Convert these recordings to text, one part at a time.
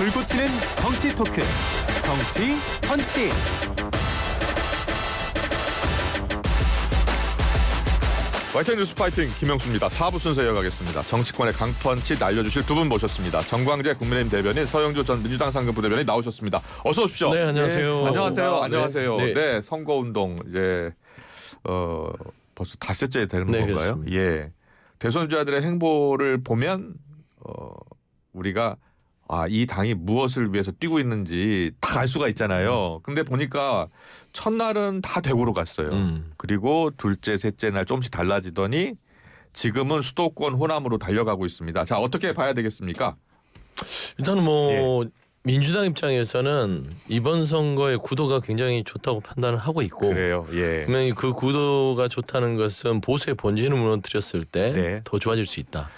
불고 튀는 정치 토크 정치 펀치. YTN 뉴스 파이팅 김영수입니다. 4부 순서 이어가겠습니다. 정치권의 강펀치 날려주실 두 분 모셨습니다. 정광재 국민의힘 대변인, 서영주 전 민주당 상근부 대변인 나오셨습니다. 어서 오십시오. 네, 안녕하세요. 네, 안녕하세요. 안녕하세요. 네. 네, 선거운동 이제 벌써 닷새째 되는 네, 건가요? 그렇습니다. 예, 대선주자들의 행보를 보면 우리가 이 당이 무엇을 위해서 뛰고 있는지 다 알 수가 있잖아요. 근데 보니까 첫날은 다 대구로 갔어요. 그리고 둘째, 셋째 날 조금씩 달라지더니 지금은 수도권 호남으로 달려가고 있습니다. 자, 어떻게 봐야 되겠습니까? 일단은 민주당 입장에서는 이번 선거의 구도가 굉장히 좋다고 판단을 하고 있고, 그래요. 예. 분명히 그 구도가 좋다는 것은 보수의 본질을 무너뜨렸을 때 더 네. 좋아질 수 있다.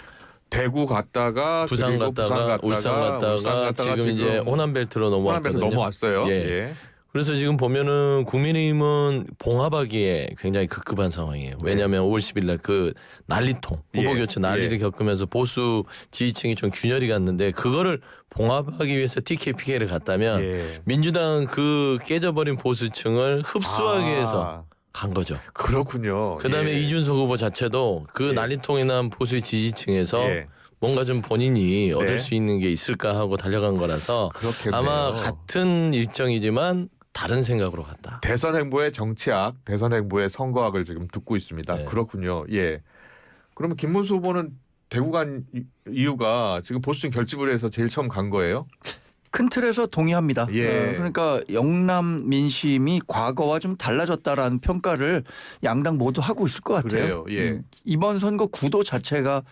대구 갔다가 부산 갔다가 울산 갔다가 지금 이제 호남벨트로 넘어왔거든요. 호남벨트 넘어왔어요. 예. 예. 그래서 지금 보면은 국민의힘은 봉합하기에 굉장히 급급한 상황이에요. 왜냐하면 5월 10일 날 그 난리통 후보 예. 교체 난리를 예. 겪으면서 보수 지지층이 좀 균열이 갔는데 그거를 봉합하기 위해서 TK, PK를 갔다면 예. 민주당은 그 깨져버린 보수층을 흡수하기 위해서 간 거죠. 그렇군요. 그다음에 예. 이준석 후보 자체도 그 예. 난리통에 난 보수의 지지층에서 예. 뭔가 좀 본인이 얻을 네. 수 있는 게 있을까 하고 달려간 거라서 그렇겠네요. 아마 같은 일정이지만 다른 생각으로 갔다. 대선 행보의 정치학, 대선 행보의 선거학을 지금 듣고 있습니다. 네. 그렇군요. 예. 그러면 김문수 후보는 대구 간 이유가 지금 보수층 결집을 해서 제일 처음 간 거예요? 큰 틀에서 동의합니다. 예. 그러니까 영남 민심이 과거와 좀 달라졌다라는 평가를 양당 모두 하고 있을 것 같아요. 그래요. 예. 이번 선거 구도 자체가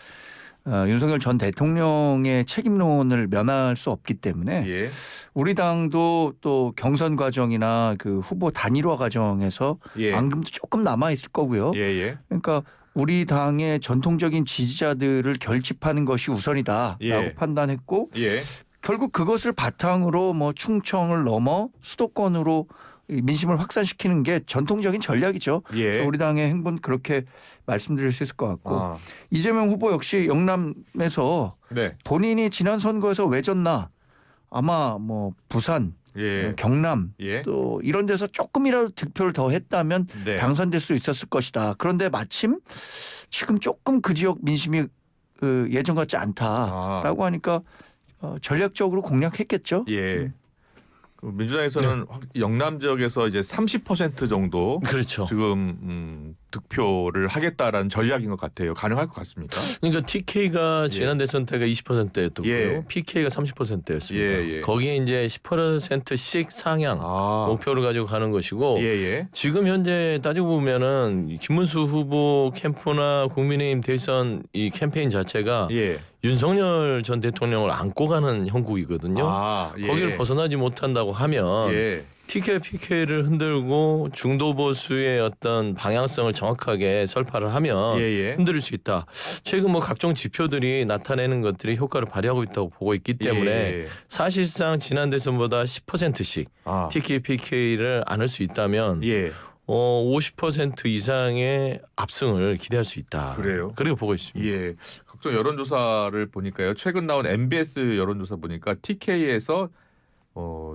윤석열 전 대통령의 책임론을 면할 수 없기 때문에 예. 우리 당도 또 경선 과정이나 그 후보 단일화 과정에서 예. 앙금도 조금 남아 있을 거고요. 예. 예. 그러니까 우리 당의 전통적인 지지자들을 결집하는 것이 우선이다라고 예. 판단했고 예. 결국 그것을 바탕으로 뭐 충청을 넘어 수도권으로 이 민심을 확산시키는 게 전통적인 전략이죠. 예. 그래서 우리 당의 행보는 그렇게 말씀드릴 수 있을 것 같고 아. 이재명 후보 역시 영남에서 네. 본인이 지난 선거에서 왜 졌나 아마 뭐 부산, 예. 경남 예. 또 이런 데서 조금이라도 득표를 더 했다면 네. 당선될 수 있었을 것이다. 그런데 마침 지금 조금 그 지역 민심이 예전 같지 않다라고 하니까 전략적으로 공략했겠죠. 예. 그 민주당에서는 영남 지역에서 이제 30% 정도 그렇죠. 지금 득표를 하겠다라는 전략인 것 같아요. 가능할 것 같습니까? 그러니까 TK가 지난 대선 때가 20%였고요. 예. PK가 30%였습니다. 예, 예. 거기에 이제 10%씩 상향 목표를 가지고 가는 것이고 예. 지금 현재 따지고 보면은 김문수 후보 캠프나 국민의힘 대선 이 캠페인 자체가 예. 윤석열 전 대통령을 안고 가는 형국이거든요. 예. 거기를 벗어나지 못한다고 하면 예. TK, PK를 흔들고 중도 보수의 어떤 방향성을 정확하게 설파를 하면 예. 흔들릴 수 있다. 최근 뭐 각종 지표들이 나타내는 것들이 효과를 발휘하고 있다고 보고 있기 때문에 예. 사실상 지난 대선보다 10%씩 TK, PK를 안을 수 있다면 예. 50% 이상의 압승을 기대할 수 있다. 그래요? 그렇게 보고 있습니다. 예. 각종 여론조사를 보니까요. 최근 나온 MBS 여론조사 보니까 TK에서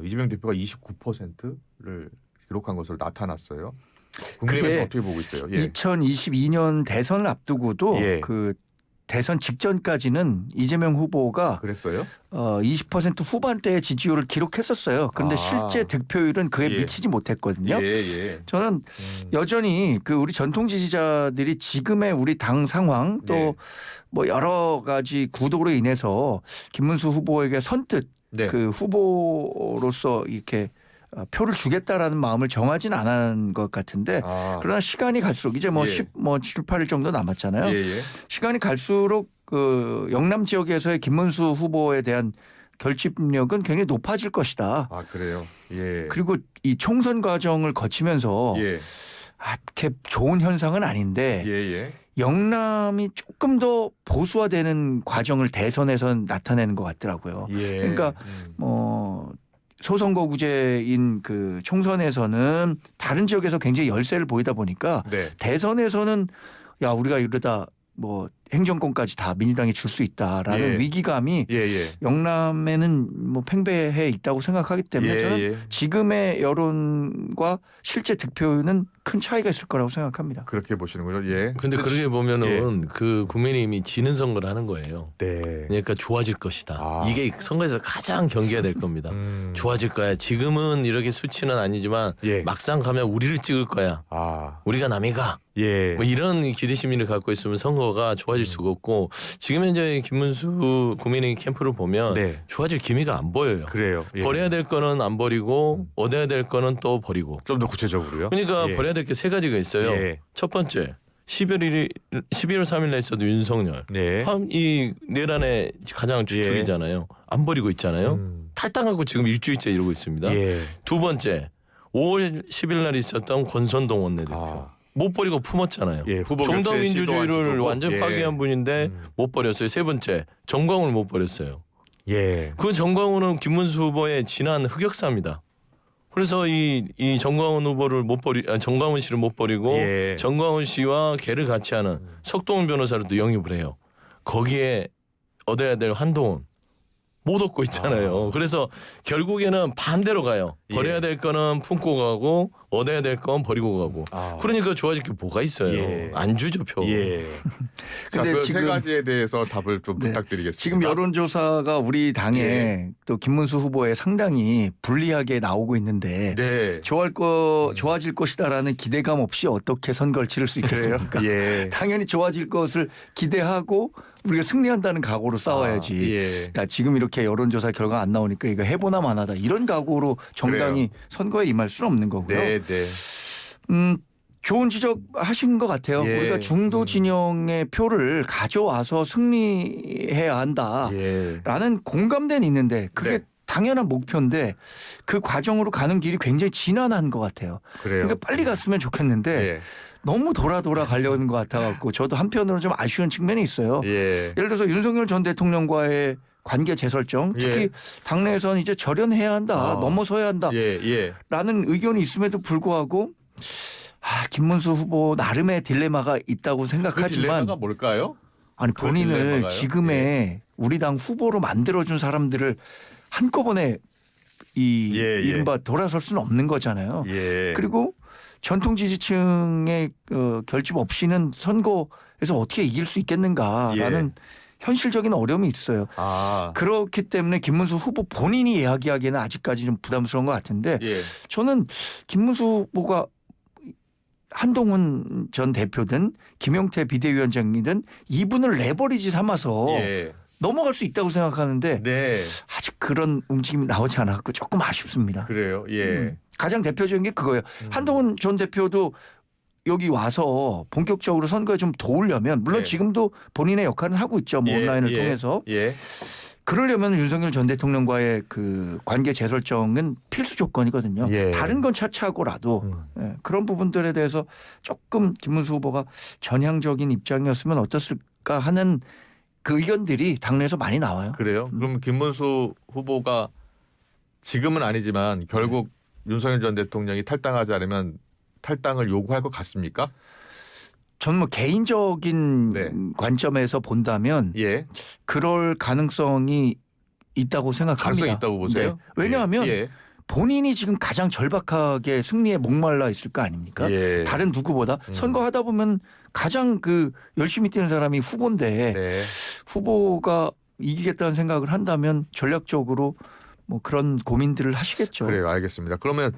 이재명 대표가 29%를 기록한 것으로 나타났어요. 국민의힘은 그게 어떻게 보고 있어요? 예. 2022년 대선을 앞두고도 예. 그 대선 직전까지는 이재명 후보가 그랬어요? 20% 후반대의 지지율을 기록했었어요. 그런데 실제 득표율은 그에 예. 미치지 못했거든요. 예. 저는 여전히 그 우리 전통 지지자들이 지금의 우리 당 상황 또 예. 뭐 여러 가지 구도로 인해서 김문수 후보에게 선뜻 네. 그 후보로서 이렇게 표를 주겠다라는 마음을 정하진 않은 것 같은데 그러나 시간이 갈수록 이제 뭐 예. 7, 8일 정도 남았잖아요. 예. 시간이 갈수록 그 영남 지역에서의 김문수 후보에 대한 결집력은 굉장히 높아질 것이다. 그래요? 예. 그리고 이 총선 과정을 거치면서 예. 이렇게 좋은 현상은 아닌데 예. 영남이 조금 더 보수화되는 과정을 대선에서 나타내는 것 같더라고요. 예. 그러니까 뭐 소선거구제인 그 총선에서는 다른 지역에서 굉장히 열세를 보이다 보니까 네. 대선에서는 야 우리가 이러다 뭐 행정권까지 다 민주당이 줄 수 있다라는 예. 위기감이 예. 영남에는 뭐 팽배해 있다고 생각하기 때문에 예, 저는 예. 지금의 여론과 실제 득표율은 큰 차이가 있을 거라고 생각합니다. 그렇게 보시는군요. 예. 근데 그렇게 보면은 그 국민의힘이 지는 선거를 하는 거예요. 네. 그러니까 좋아질 것이다. 아. 이게 선거에서 가장 경계가 될 겁니다. 좋아질 거야. 지금은 이렇게 수치는 아니지만 예. 막상 가면 우리를 찍을 거야. 아. 우리가 남이가. 예. 뭐 이런 기대 심리를 갖고 있으면 선거가 좋아질 수가 없고 지금 현재 김문수 국민의힘 캠프를 보면 네. 좋아질 기미가 안 보여요. 그래요. 예. 버려야 될 거는 안 버리고 얻어야 될 거는 또 버리고. 좀 더 구체적으로요. 그러니까 예. 버려야 될 게 세 가지가 있어요. 예. 첫 번째 11월 3일 날 있어도 윤석열. 네. 이 내란의 가장 주축이잖아요. 안 버리고 있잖아요. 탈당하고 지금 일주일째 이러고 있습니다. 예. 두 번째 5월 10일 날 있었던 권선동 원내대표. 아. 못 버리고 품었잖아요. 예. 후보 교체 시도한 정당민주주의를 시도고. 완전 예. 파괴한 분인데 못 버렸어요. 세 번째 정광훈을 못 버렸어요. 예. 그 정광훈은 김문수 후보의 지난 흑역사입니다. 그래서 이 정광훈 후보를 정광훈 씨를 못 버리고 예. 정광훈 씨와 개를 같이 하는 석동훈 변호사를 또 영입을 해요. 거기에 얻어야 될 한동훈 못 얻고 있잖아요. 그래서 결국에는 반대로 가요. 예. 버려야 될 거는 품고 가고 얻어야 될 건 버리고 가고. 아. 그러니까 좋아질 게 뭐가 있어요. 예. 안 주죠 표. 예. 근데 그 세 지금- 가지에 대해서 답을 좀 네. 부탁드리겠습니다. 지금 여론조사가 우리 당에 예. 또 김문수 후보에 상당히 불리하게 나오고 있는데 네. 좋아질 것이다라는 기대감 없이 어떻게 선거를 치를 수 그래요. 있겠습니까? 예. 당연히 좋아질 것을 기대하고 우리가 승리한다는 각오로 싸워야지. 아, 예. 야, 지금 이렇게 여론조사 결과 안 나오니까 이거 해보나 마나다 이런 각오로 정당이 선거에 임할 수는 없는 거고요. 네, 네. 좋은 지적하신 것 같아요. 예. 우리가 중도 진영의 표를 가져와서 승리해야 한다라는 예. 공감대는 있는데 그게 네. 당연한 목표인데 그 과정으로 가는 길이 굉장히 지난한 것 같아요. 그래요. 그러니까 빨리 갔으면 좋겠는데 예. 너무 돌아 가려는 것 같아갖고 저도 한편으로는 좀 아쉬운 측면이 있어요. 예. 예를 들어서 윤석열 전 대통령과의 관계 재설정 특히 예. 당내에서는 이제 절연해야 한다. 아. 넘어서야 한다. 예. 라는 의견이 있음에도 불구하고 김문수 후보 나름의 딜레마가 있다고 그 생각하지만 딜레마가 뭘까요? 아니 그 본인을 딜레마가요? 지금의 우리 당 후보로 만들어준 사람들을 한꺼번에 이 예. 이른바 돌아설 수는 없는 거잖아요. 예. 그리고 전통 지지층의 결집 없이는 선거에서 어떻게 이길 수 있겠는가라는 현실적인 어려움이 있어요. 아. 그렇기 때문에 김문수 후보 본인이 이야기하기에는 아직까지 좀 부담스러운 것 같은데 예. 저는 김문수 후보가 한동훈 전 대표든 김용태 비대위원장이든 이분을 레버리지 삼아서 예. 넘어갈 수 있다고 생각하는데 네. 아직 그런 움직임이 나오지 않았고 조금 아쉽습니다. 그래요. 예. 가장 대표적인 게 그거예요. 한동훈 전 대표도 여기 와서 본격적으로 선거에 좀 도우려면 물론 네. 지금도 본인의 역할은 하고 있죠. 뭐 온라인을 통해서. 예. 그러려면 윤석열 전 대통령과의 그 관계 재설정은 필수 조건이거든요. 예. 다른 건 차치하고라도 예, 그런 부분들에 대해서 조금 김문수 후보가 전향적인 입장이었으면 어떻을까 하는 그 의견들이 당내에서 많이 나와요. 그래요. 그럼 김문수 후보가 지금은 아니지만 결국 윤석열 전 대통령이 탈당하지 않으면 탈당을 요구할 것 같습니까? 저는 뭐 개인적인 네. 관점에서 본다면 예. 그럴 가능성이 있다고 생각합니다. 가능성이 있다고 보세요? 네. 왜냐하면 예. 본인이 지금 가장 절박하게 승리에 목말라 있을 거 아닙니까? 예. 다른 누구보다 선거하다 보면 가장 그 열심히 뛰는 사람이 후보인데 네. 후보가 이기겠다는 생각을 한다면 전략적으로 뭐 그런 고민들을 하시겠죠. 그래요. 알겠습니다. 그러면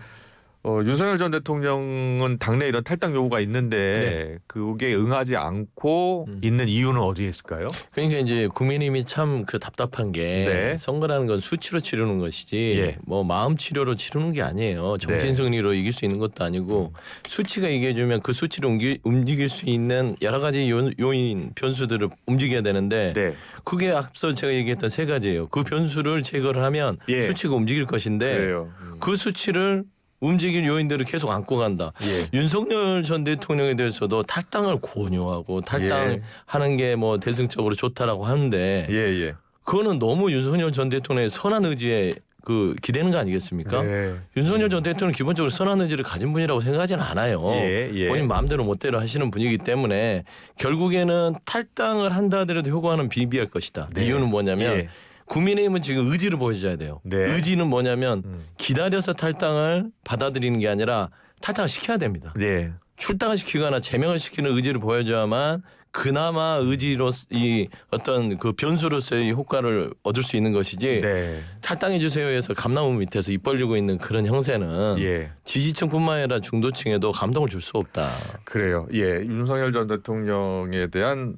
윤석열 전 대통령은 당내 이런 탈당 요구가 있는데 그게 응하지 않고 있는 이유는 어디에 있을까요? 그러니까 이제 국민의힘이 참 그 답답한 게 네. 선거라는 건 수치로 치르는 것이지 예. 뭐 마음 치료로 치르는 게 아니에요. 정신 승리로 이길 수 있는 것도 아니고 수치가 얘기해주면 그 수치를 움직일 수 있는 여러 가지 요인 변수들을 움직여야 되는데 네. 그게 앞서 제가 얘기했던 세 가지예요. 그 변수를 제거를 하면 예. 수치가 움직일 것인데 그래요. 그 수치를 움직일 요인들을 계속 안고 간다. 예. 윤석열 전 대통령에 대해서도 탈당을 권유하고 탈당하는 게 뭐 대승적으로 좋다라고 하는데 예. 그거는 너무 윤석열 전 대통령의 선한 의지에 그 기대는 거 아니겠습니까? 네. 윤석열 전 대통령은 기본적으로 선한 의지를 가진 분이라고 생각하지는 않아요. 예. 본인 마음대로 멋대로 하시는 분이기 때문에 결국에는 탈당을 한다 하더라도 효과는 비비할 것이다. 네. 이유는 뭐냐면 예. 국민의힘은 지금 의지를 보여줘야 돼요. 네. 의지는 뭐냐면 기다려서 탈당을 받아들이는 게 아니라 탈당을 시켜야 됩니다. 네. 출당을 시키거나 제명을 시키는 의지를 보여줘야만 그나마 의지로 이 어떤 그 변수로서의 효과를 얻을 수 있는 것이지 네. 탈당해 주세요에서 감나무 밑에서 입 벌리고 있는 그런 형세는 예. 지지층뿐만 아니라 중도층에도 감동을 줄 수 없다. 그래요. 예. 윤석열 전 대통령에 대한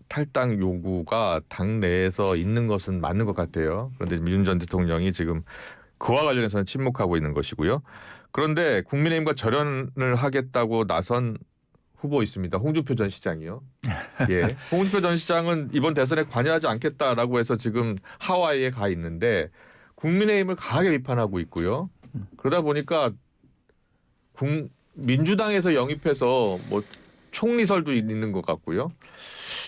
탈당 요구가 당 내에서 있는 것은 맞는 것 같아요. 그런데 윤 전 대통령이 지금 그와 관련해서는 침묵하고 있는 것이고요. 그런데 국민의힘과 절연을 하겠다고 나선 후보 있습니다. 홍준표 전 시장이요. 예. 홍준표 전 시장은 이번 대선에 관여하지 않겠다라고 해서 지금 하와이에 가 있는데 국민의힘을 강하게 비판하고 있고요. 그러다 보니까 민주당에서 영입해서 뭐 총리설도 있는 것 같고요.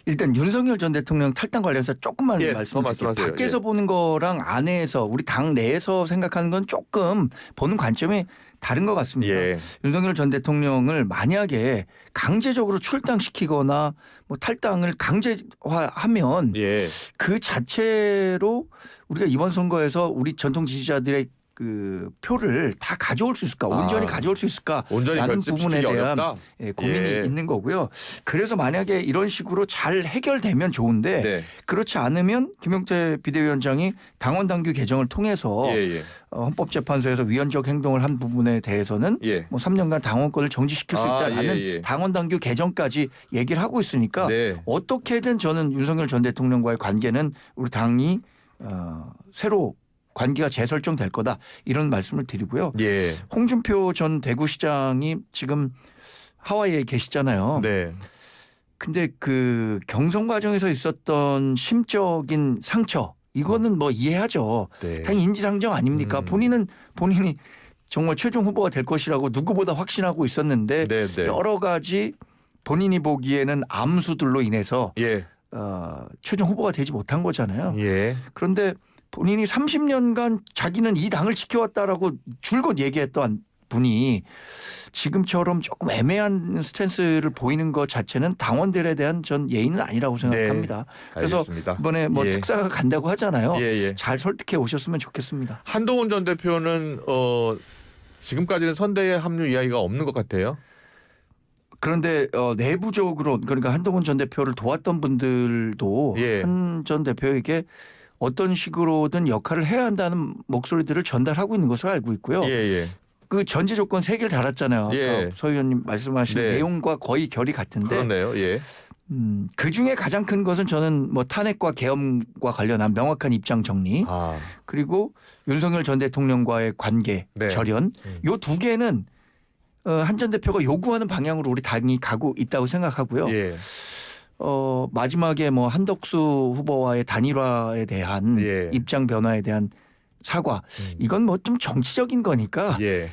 일단 윤석열 전 대통령 탈당 관련해서 조금만 예, 말씀드릴게요. 말씀하세요. 밖에서 예. 보는 거랑 안에서 우리 당 내에서 생각하는 건 조금 보는 관점이 다른 것 같습니다. 예. 윤석열 전 대통령을 만약에 강제적으로 출당시키거나 뭐 탈당을 강제화하면 예. 그 자체로 우리가 이번 선거에서 우리 전통 지지자들의 그 표를 다 가져올 수 있을까? 온전히 가져올 수 있을까? 온전히 라는 부분에 결집시키기 대한 어렵다. 고민이 예. 있는 거고요. 그래서 만약에 이런 식으로 잘 해결되면 좋은데 네. 그렇지 않으면 김용태 비대위원장이 당원 당규 개정을 통해서 예. 헌법재판소에서 위헌적 행동을 한 부분에 대해서는 예. 뭐 3년간 당원권을 정지시킬 수 있다라는 예. 당원 당규 개정까지 얘기를 하고 있으니까 네. 어떻게든 저는 윤석열 전 대통령과의 관계는 우리 당이 새로 관계가 재설정될 거다 이런 말씀을 드리고요. 예. 홍준표 전 대구시장이 지금 하와이에 계시잖아요. 네. 근데 그 경선 과정에서 있었던 심적인 상처 이거는 뭐 이해하죠. 네. 당연히 인지상정 아닙니까? 본인이 정말 최종 후보가 될 것이라고 누구보다 확신하고 있었는데 네. 여러 가지 본인이 보기에는 암수들로 인해서 예. 최종 후보가 되지 못한 거잖아요. 예. 그런데 본인이 30년간 자기는 이 당을 지켜왔다라고 줄곧 얘기했던 분이 지금처럼 조금 애매한 스탠스를 보이는 것 자체는 당원들에 대한 전 예의는 아니라고 생각합니다. 그래서 알겠습니다. 이번에 뭐 예. 특사가 간다고 하잖아요. 예. 잘 설득해 오셨으면 좋겠습니다. 한동훈 전 대표는 지금까지는 선대에 합류 이야기가 없는 것 같아요. 그런데 내부적으로 그러니까 한동훈 전 대표를 도왔던 분들도 예. 한 전 대표에게 어떤 식으로든 역할을 해야 한다는 목소리들을 전달하고 있는 것으로 알고 있고요. 예. 그 전제 조건 3개를 달았잖아요. 예. 아까 서 의원님 말씀하신 네. 내용과 거의 결이 같은데 그렇네요. 예. 그 중에 가장 큰 것은 저는 뭐 탄핵과 계엄과 관련한 명확한 입장 정리 그리고 윤석열 전 대통령과의 관계 네. 절연 요 2개는 한 전 대표가 요구하는 방향으로 우리 당이 가고 있다고 생각하고요. 예. 마지막에 뭐 한덕수 후보와의 단일화에 대한 예. 입장 변화에 대한 사과 이건 뭐 좀 정치적인 거니까 예.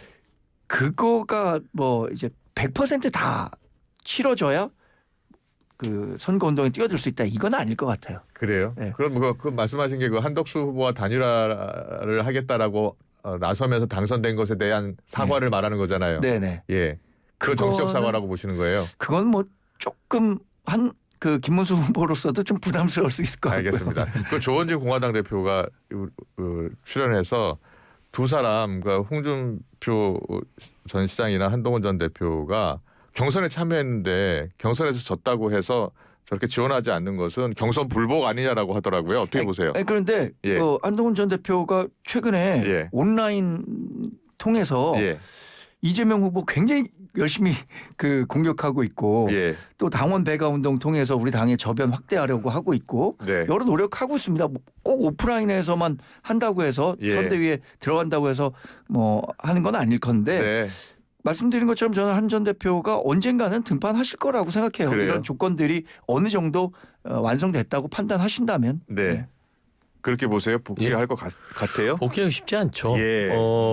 그거가 뭐 이제 100%다 치러져야 그 선거 운동에 뛰어들 수 있다 이건 아닐 것 같아요. 그래요? 네. 그럼 그 말씀하신 게 그 한덕수 후보와 단일화를 하겠다라고 나서면서 당선된 것에 대한 사과를 말하는 거잖아요. 네네. 예. 그 정치적 사과라고 보시는 거예요. 그건 뭐 조금 그 김문수 후보로서도 좀 부담스러울 수 있을 것 같고요. 알겠습니다. 그 조원진 공화당 대표가 출연해서 두 사람, 그러니까 홍준표 전 시장이나 한동훈 전 대표가 경선에 참여했는데 경선에서 졌다고 해서 저렇게 지원하지 않는 것은 경선 불복 아니냐라고 하더라고요. 어떻게 보세요? 그런데 예. 한동훈 전 대표가 최근에 예. 온라인 통해서 예. 이재명 후보 굉장히 열심히 그 공격하고 있고 예. 또 당원 배가 운동 통해서 우리 당의 저변 확대하려고 하고 있고 네. 여러 노력하고 있습니다. 꼭 오프라인에서만 한다고 해서 예. 선대위에 들어간다고 해서 뭐 하는 건 아닐 건데 네. 말씀드린 것처럼 저는 한 전 대표가 언젠가는 등판하실 거라고 생각해요. 그래요? 이런 조건들이 어느 정도 완성됐다고 판단하신다면. 네. 그렇게 보세요? 복귀할 것 같아요? 복귀하기 쉽지 않죠. 예.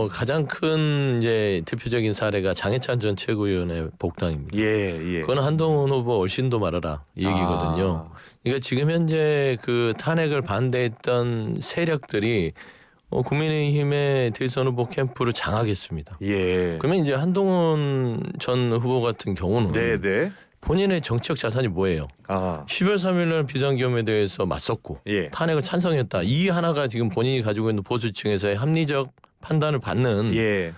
가장 큰 이제 대표적인 사례가 장해찬 전 최고위원의 복당입니다. 예. 그건 한동훈 후보 얼씬도 말아라 이 얘기거든요. 그러니까 지금 현재 그 탄핵을 반대했던 세력들이 국민의힘의 대선 후보 캠프를 장악했습니다. 예. 그러면 이제 한동훈 전 후보 같은 경우는 네네. 본인의 정치적 자산이 뭐예요? 아. 10월 3일날 비상계엄에 대해서 맞섰고 예. 탄핵을 찬성했다. 이 하나가 지금 본인이 가지고 있는 보수층에서의 합리적 판단을 받는 예.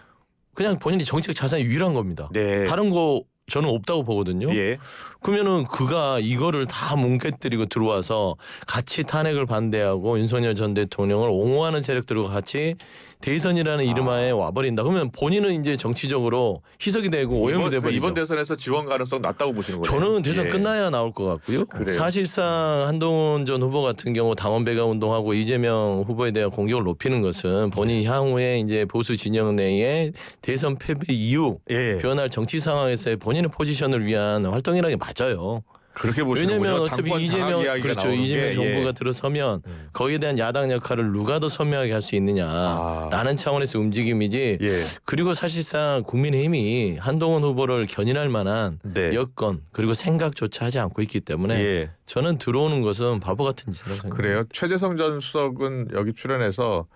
그냥 본인이 정치적 자산이 유일한 겁니다. 네. 다른 거 저는 없다고 보거든요. 예. 그러면은 그가 이거를 다 뭉개뜨리고 들어와서 같이 탄핵을 반대하고 윤석열 전 대통령을 옹호하는 세력들과 같이 대선이라는 이름하에 와버린다. 그러면 본인은 이제 정치적으로 희석이 되고 오염이 돼버리죠. 이번 대선에서 지원 가능성 낮다고 보시는 거예요? 저는 대선 예. 끝나야 나올 것 같고요. 그래요? 사실상 한동훈 전 후보 같은 경우 당원 배가 운동하고 이재명 후보에 대한 공격을 높이는 것은 본인이 향후에 이제 보수 진영 내에 대선 패배 이후 예. 변할 정치 상황에서의 본인의 포지션을 위한 활동이라는 게 맞아요. 그렇게 보시는군요. 왜냐하면 어차피 당권 장악 이재명 이야기가 그렇죠. 나오는 이재명 게, 정부가 예. 들어서면 거기에 대한 야당 역할을 누가 더 선명하게 할 수 있느냐라는 차원에서 움직임이지. 예. 그리고 사실상 국민의힘이 한동훈 후보를 견인할 만한 네. 여건 그리고 생각조차 하지 않고 있기 때문에 예. 저는 들어오는 것은 바보 같은 짓이라고 생각합니다. 그래요. 최재성 전 수석은 여기 출연해서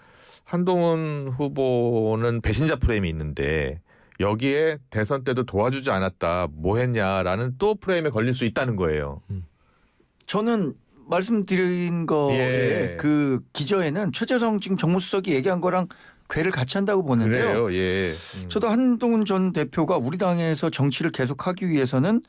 한동훈 후보는 배신자 프레임이 있는데 여기에 대선 때도 도와주지 않았다. 뭐 했냐라는 또 프레임에 걸릴 수 있다는 거예요. 저는 말씀드린 거에 예. 그 기저에는 최재성 지금 정무수석이 얘기한 거랑 괴를 같이 한다고 보는데요. 그래요. 예. 저도 한동훈 전 대표가 우리 당에서 정치를 계속하기 위해서는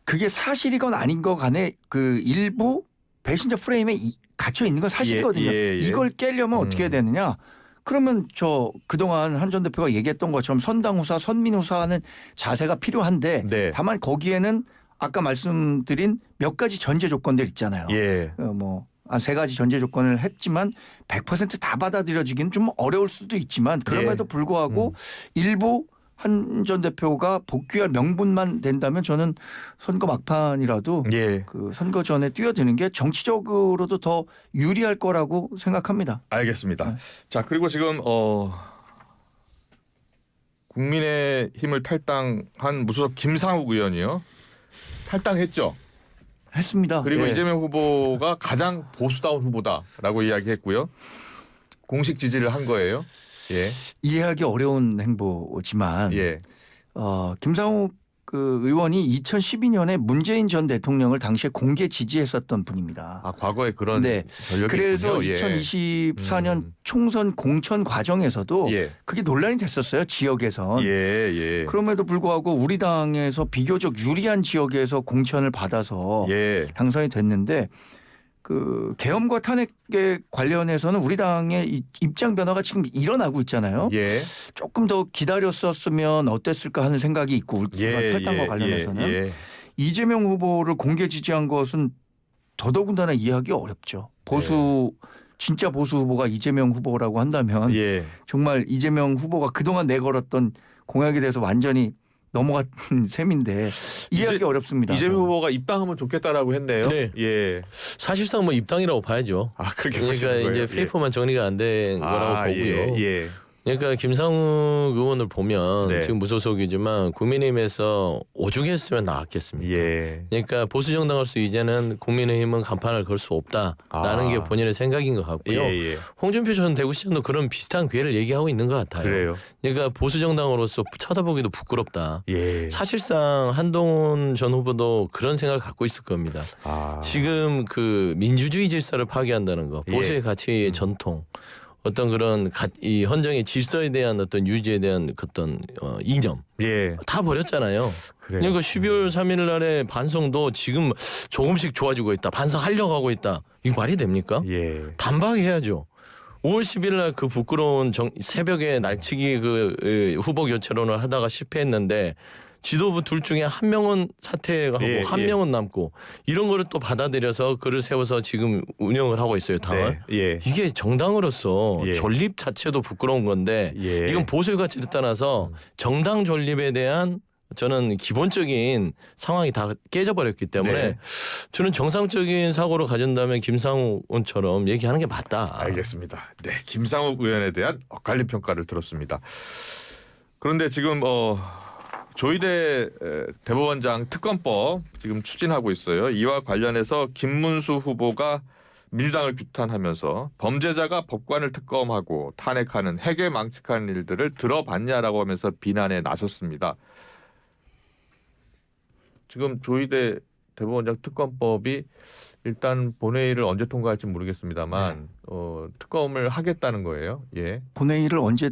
그게 사실이건 아닌 거 간에 그 일부 배신자 프레임에 갇혀 있는 건 사실이거든요. 예. 이걸 깨려면 어떻게 해야 되느냐? 그러면 저 그동안 한 전 대표가 얘기했던 것처럼 선당후사, 선민후사하는 자세가 필요한데 네. 다만 거기에는 아까 말씀드린 몇 가지 전제 조건들 있잖아요. 예. 한 세 가지 전제 조건을 했지만 100%다 받아들여지기는 좀 어려울 수도 있지만 그럼에도 예. 불구하고 일부 한 전 대표가 복귀할 명분만 된다면 저는 선거 막판이라도 예. 그 선거 전에 뛰어드는 게 정치적으로도 더 유리할 거라고 생각합니다. 알겠습니다. 네. 자, 그리고 지금 국민의힘을 탈당한 무소속 김상욱 의원이요. 탈당했죠. 했습니다. 그리고 예. 이재명 후보가 가장 보수다운 후보다라고 이야기했고요. 공식 지지를 한 거예요. 예. 이해하기 어려운 행보지만 예. 김상욱 그 의원이 2012년에 문재인 전 대통령을 당시에 공개 지지했었던 분입니다. 아, 과거에 그런 네. 전력이 그래서 있군요. 예. 2024년 총선 공천 과정에서도 예. 그게 논란이 됐었어요. 지역에선. 예, 예. 그럼에도 불구하고 우리 당에서 비교적 유리한 지역에서 공천을 받아서 예. 당선이 됐는데 그 계엄과 탄핵에 관련해서는 우리 당의 입장 변화가 지금 일어나고 있잖아요. 예. 조금 더 기다렸었으면 어땠을까 하는 생각이 있고 우선 탈당과 관련해서는 예. 이재명 후보를 공개 지지한 것은 더더군다나 이해하기 어렵죠. 보수 진짜 보수 후보가 이재명 후보라고 한다면 예. 정말 이재명 후보가 그동안 내걸었던 공약에 대해서 완전히 넘어간 셈인데 이해하기 어렵습니다. 이재명 후보가 입당하면 좋겠다라고 했네요. 네. 예. 사실상 뭐 입당이라고 봐야죠. 아, 그렇게 그러니까 보시는 거예요? 이제 페이퍼만 정리가 안 된 거라고 보고요. 예. 그러니까 김상욱 의원을 보면 네. 지금 무소속이지만 국민의힘에서 오죽했으면 나왔겠습니까? 예. 그러니까 보수 정당으로서 이제는 국민의힘은 간판을 걸 수 없다라는 게 본인의 생각인 것 같고요. 예. 홍준표 전 대구시장도 그런 비슷한 기회를 얘기하고 있는 것 같아요. 그래요. 그러니까 보수 정당으로서 쳐다보기도 부끄럽다. 예. 사실상 한동훈 전 후보도 그런 생각을 갖고 있을 겁니다. 아. 지금 그 민주주의 질서를 파괴한다는 거, 보수의 예. 가치의 전통, 어떤 그런 이 헌정의 질서에 대한 어떤 유지에 대한 어떤 이념 예. 다 버렸잖아요. 그래요. 그러니까 12월 3일 날에 반성도 지금 조금씩 좋아지고 있다. 반성하려고 하고 있다. 이거 말이 됩니까? 예. 단박해야죠. 5월 10일 날 그 부끄러운 새벽에 날치기 그 후보 교체론을 하다가 실패했는데 지도부 둘 중에 한 명은 사퇴하고 예, 한 예. 명은 남고 이런 거를 또 받아들여서 그를 세워서 지금 운영을 하고 있어요. 당을. 네. 예. 이게 정당으로서 예. 존립 자체도 부끄러운 건데 예. 이건 보수의 가치를 떠나서 정당 존립에 대한 저는 기본적인 상황이 다 깨져버렸기 때문에 네. 저는 정상적인 사고로 가진다면 김상욱 의원처럼 얘기하는 게 맞다. 알겠습니다. 네, 김상욱 의원에 대한 엇갈린 평가를 들었습니다. 그런데 지금 조희대 대법원장 특검법 지금 추진하고 있어요. 이와 관련해서 김문수 후보가 민주당을 규탄하면서 범죄자가 법관을 특검하고 탄핵하는 핵에 망측한 일들을 들어봤냐라고 하면서 비난에 나섰습니다. 지금 조희대 대법원장 특검법이 일단 본회의를 언제 통과할지 모르겠습니다만 특검을 하겠다는 거예요. 예. 본회의를 언제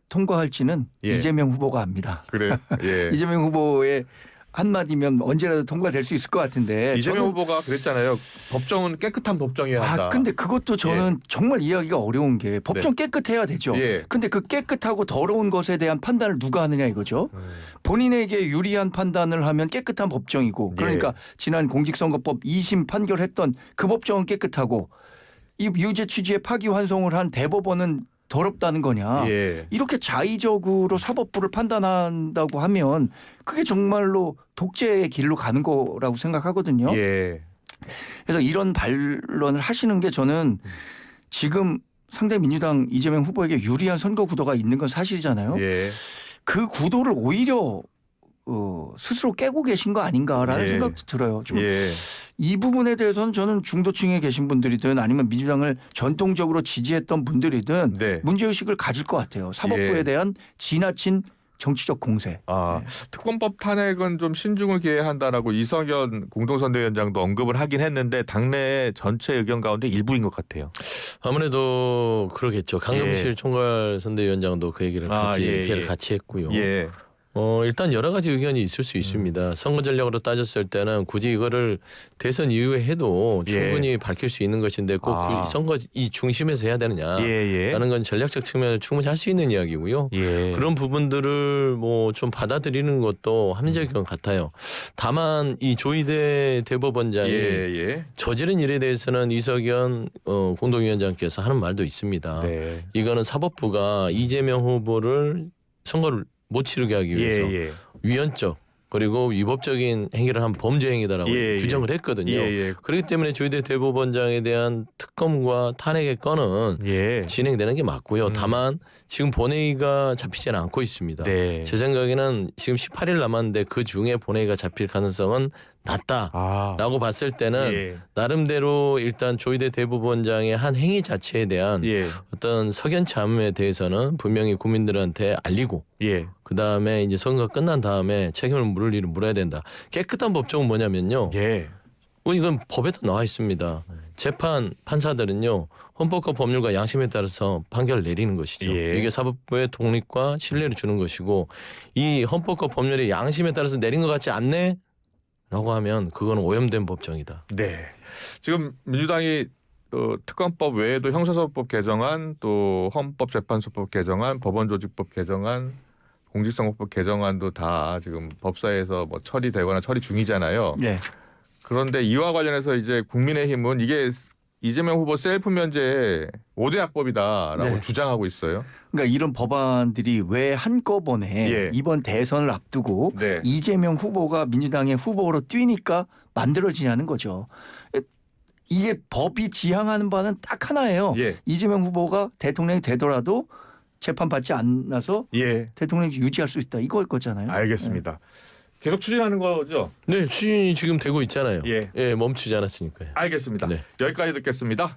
통과할지는 예. 이재명 후보가 합니다. 그래. 예. 이재명 후보의 한마디면 언제라도 통과될 수 있을 것 같은데 이재명 저는 후보가 그랬잖아요. 법정은 깨끗한 법정이어야 한다. 근데 그것도 저는 정말 이해하기가 어려운 게 법정 깨끗해야 되죠. 예. 근데 그 깨끗하고 더러운 것에 대한 판단을 누가 하느냐 이거죠. 본인에게 유리한 판단을 하면 깨끗한 법정이고 그러니까 지난 공직선거법 2심 판결했던 그 법정은 깨끗하고 이 유죄 취지에 파기환송을 한 대법원은 더럽다는 거냐. 예. 이렇게 자의적으로 사법부를 판단한다고 하면 그게 정말로 독재의 길로 가는 거라고 생각하거든요. 예. 그래서 이런 반론을 하시는 게 저는 지금 상대 민주당 이재명 후보에게 유리한 선거 구도가 있는 건 사실이잖아요. 예. 그 구도를 오히려 스스로 깨고 계신 거 아닌가라는 예. 생각도 들어요. 좀 예. 이 부분에 대해서는 저는 중도층에 계신 분들이든 아니면 민주당을 전통적으로 지지했던 분들이든 네. 문제의식을 가질 것 같아요. 사법부에 예. 대한 지나친 정치적 공세. 아, 특검법 탄핵은 좀 신중을 기해야 한다라고 이성현 공동선대위원장도 언급을 하긴 했는데 당내 전체 의견 가운데 일부인 것 같아요. 아무래도 그러겠죠. 강금실 예. 총괄 선대위원장도 그 얘기를 같이 얘기를 같이 했고요. 예. 일단 여러 가지 의견이 있을 수 있습니다. 선거 전략으로 따졌을 때는 굳이 이거를 대선 이후에 해도 예. 충분히 밝힐 수 있는 것인데 꼭 선거 이 중심에서 해야 되느냐라는 예. 건 전략적 측면을 충분히 할 수 있는 이야기고요. 예. 그런 부분들을 뭐 좀 받아들이는 것도 합리적인 것 같아요. 다만 이 조희대 대법원장이 예. 저지른 일에 대해서는 이석연 공동위원장께서 하는 말도 있습니다. 네. 이거는 사법부가 이재명 후보를 선거를 못 치르게 하기 위해서 예. 위헌적 그리고 위법적인 행위를 한 범죄 행위다라고 예. 규정을 했거든요. 예. 그렇기 때문에 조희대 대법원장에 대한 특검과 탄핵의 건은 예. 진행되는 게 맞고요. 다만 지금 본회의가 잡히지는 않고 있습니다. 네. 제 생각에는 지금 18일 남았는데 그 중에 본회의가 잡힐 가능성은 낮다라고 봤을 때는 예. 나름대로 일단 조희대 대법원장의 한 행위 자체에 대한 예. 어떤 석연참에 대해서는 분명히 국민들한테 알리고 예. 그다음에 이제 선거 끝난 다음에 책임을 물을 일은 물어야 된다. 깨끗한 법정은 뭐냐면요. 예. 이건 법에도 나와 있습니다. 재판 판사들은요. 헌법과 법률과 양심에 따라서 판결을 내리는 것이죠. 예. 이게 사법부의 독립과 신뢰를 주는 것이고 이 헌법과 법률의 양심에 따라서 내린 것 같지 않네? 라고 하면 그거는 오염된 법정이다. 네. 지금 민주당이 특검법 외에도 형사소송법 개정안, 또 헌법재판소법 개정안, 법원조직법 개정안, 공직선거법 개정안도 다 지금 법사위에서 뭐 처리되거나 처리 중이잖아요. 예. 그런데 이와 관련해서 이제 국민의힘은 이게 이재명 후보 셀프 면제 5대 악법이다라고 네. 주장하고 있어요. 그러니까 이런 법안들이 왜 한꺼번에 예. 이번 대선을 앞두고 네. 이재명 후보가 민주당의 후보로 뛰니까 만들어지냐는 거죠. 이게 법이 지향하는 바는 딱 하나예요. 예. 이재명 후보가 대통령이 되더라도 재판받지 않아서 예. 대통령이 유지할 수 있다. 이거일 거잖아요. 알겠습니다. 계속 추진하는 거죠? 네, 추진이 지금 되고 있잖아요. 예. 멈추지 않았으니까요. 알겠습니다. 네. 여기까지 듣겠습니다.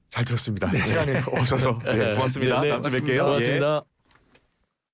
잘 들었습니다. 시간이 없어서. 네, 고맙습니다. 네, 다음 주에 뵐게요. 고맙습니다. 예.